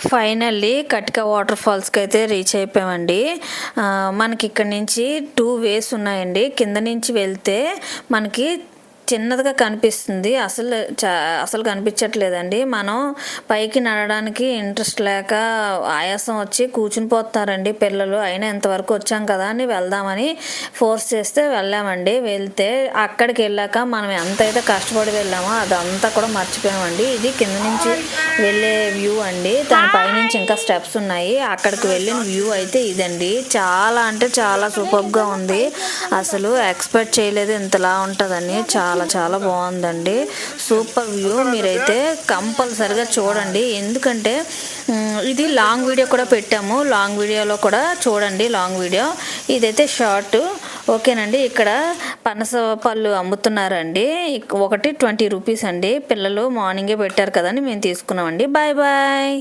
Finally కటిక water ఫాల్స్కి అయితే reach అయిపోయామండి. మనకి ఇక్కడ నుంచి 2 వేస్ ఉన్నాయండి. కింద నుంచి వెళ్తే మనకి చిన్నదిగా కనిపిస్తుంది, అసలు కనిపించట్లేదండి. మనం పైకి నడవడానికి ఇంట్రెస్ట్ లేక ఆయాసం వచ్చి కూర్చుని పోతారండి పిల్లలు. అయినా ఇంతవరకు వచ్చాం కదా అని వెళ్దామని ఫోర్స్ చేస్తే వెళ్ళామండి. వెళ్తే అక్కడికి వెళ్ళాక మనం ఎంతైతే కష్టపడి వెళ్ళామో అదంతా కూడా మర్చిపోయామండి. ఇది కింద నుంచి వెళ్ళే వ్యూ అండి. దాని పైనుంచి ఇంకా స్టెప్స్ ఉన్నాయి. అక్కడికి వెళ్ళిన వ్యూ అయితే ఇదండి. చాలా అంటే చాలా సూపర్గా ఉంది. అసలు ఎక్స్పెక్ట్ చేయలేదు ఇంతలా ఉంటుందని. చాలా చాలా బాగుందండి. Super view. మీరైతే కంపల్సరిగా చూడండి. ఎందుకంటే ఇది లాంగ్ వీడియో కూడా పెట్టాము. లాంగ్ వీడియోలో కూడా చూడండి. లాంగ్ వీడియో ఇదైతే షార్ట్. ఓకేనండి. ఇక్కడ పనస పళ్ళు అమ్ముతున్నారండి. ఒకటి 20 రూపీస్ అండి. పిల్లలు మార్నింగే పెట్టారు కదండి, మేము తీసుకున్నామండి. Bye bye.